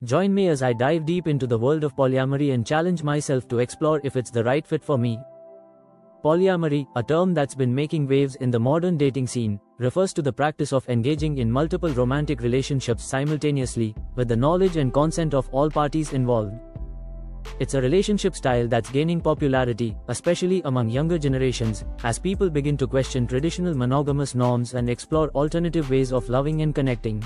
Join me as I dive deep into the world of polyamory and challenge myself to explore if it's the right fit for me. Polyamory, a term that's been making waves in the modern dating scene, refers to the practice of engaging in multiple romantic relationships simultaneously, with the knowledge and consent of all parties involved. It's a relationship style that's gaining popularity, especially among younger generations, as people begin to question traditional monogamous norms and explore alternative ways of loving and connecting.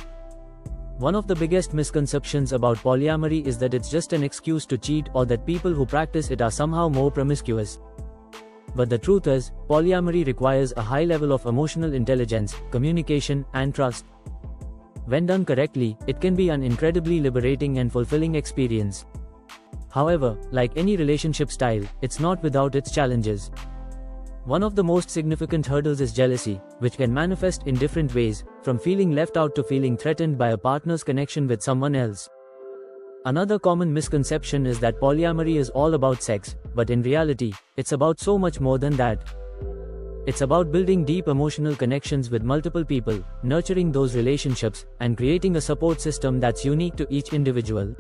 One of the biggest misconceptions about polyamory is that it's just an excuse to cheat or that people who practice it are somehow more promiscuous. But the truth is, polyamory requires a high level of emotional intelligence, communication, and trust. When done correctly, it can be an incredibly liberating and fulfilling experience. However, like any relationship style, it's not without its challenges. One of the most significant hurdles is jealousy, which can manifest in different ways, from feeling left out to feeling threatened by a partner's connection with someone else. Another common misconception is that polyamory is all about sex, but in reality, it's about so much more than that. It's about building deep emotional connections with multiple people, nurturing those relationships, and creating a support system that's unique to each individual.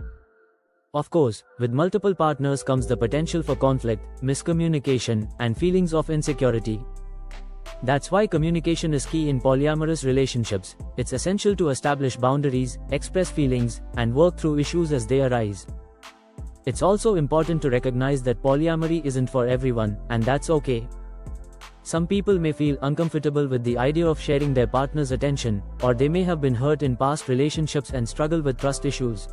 Of course, with multiple partners comes the potential for conflict, miscommunication, and feelings of insecurity. That's why communication is key in polyamorous relationships. It's essential to establish boundaries, express feelings, and work through issues as they arise. It's also important to recognize that polyamory isn't for everyone, and that's okay. Some people may feel uncomfortable with the idea of sharing their partner's attention, or they may have been hurt in past relationships and struggle with trust issues.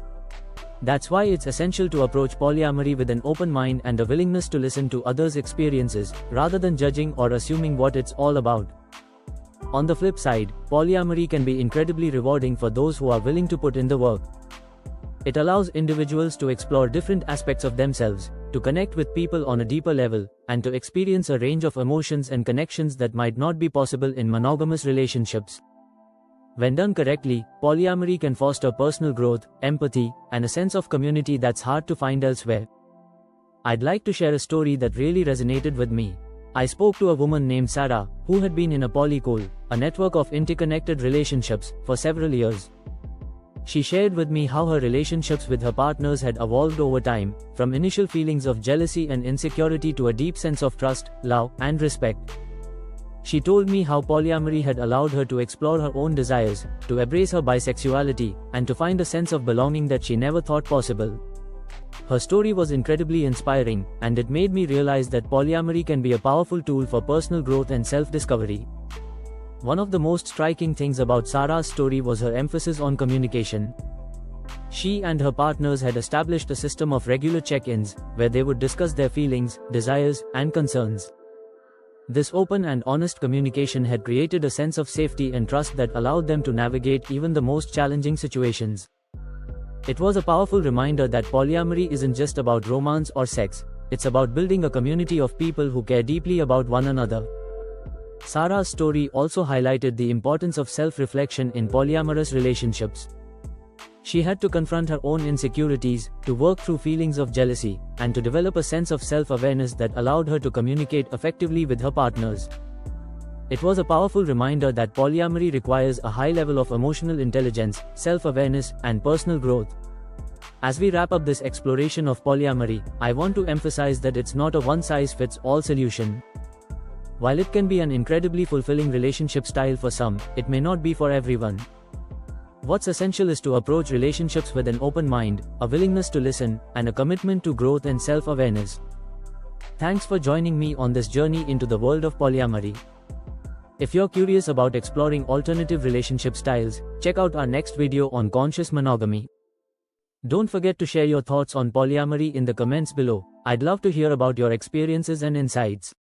That's why it's essential to approach polyamory with an open mind and a willingness to listen to others' experiences, rather than judging or assuming what it's all about. On the flip side, polyamory can be incredibly rewarding for those who are willing to put in the work. It allows individuals to explore different aspects of themselves, to connect with people on a deeper level, and to experience a range of emotions and connections that might not be possible in monogamous relationships. When done correctly, polyamory can foster personal growth, empathy, and a sense of community that's hard to find elsewhere. I'd like to share a story that really resonated with me. I spoke to a woman named Sarah, who had been in a polycule, a network of interconnected relationships, for several years. She shared with me how her relationships with her partners had evolved over time, from initial feelings of jealousy and insecurity to a deep sense of trust, love, and respect. She told me how polyamory had allowed her to explore her own desires, to embrace her bisexuality, and to find a sense of belonging that she never thought possible. Her story was incredibly inspiring, and it made me realize that polyamory can be a powerful tool for personal growth and self-discovery. One of the most striking things about Sarah's story was her emphasis on communication. She and her partners had established a system of regular check-ins, where they would discuss their feelings, desires, and concerns. This open and honest communication had created a sense of safety and trust that allowed them to navigate even the most challenging situations. It was a powerful reminder that polyamory isn't just about romance or sex, it's about building a community of people who care deeply about one another. Sarah's story also highlighted the importance of self-reflection in polyamorous relationships. She had to confront her own insecurities, to work through feelings of jealousy, and to develop a sense of self-awareness that allowed her to communicate effectively with her partners. It was a powerful reminder that polyamory requires a high level of emotional intelligence, self-awareness, and personal growth. As we wrap up this exploration of polyamory, I want to emphasize that it's not a one-size-fits-all solution. While it can be an incredibly fulfilling relationship style for some, it may not be for everyone. What's essential is to approach relationships with an open mind, a willingness to listen, and a commitment to growth and self-awareness. Thanks for joining me on this journey into the world of polyamory. If you're curious about exploring alternative relationship styles, check out our next video on conscious monogamy. Don't forget to share your thoughts on polyamory in the comments below. I'd love to hear about your experiences and insights.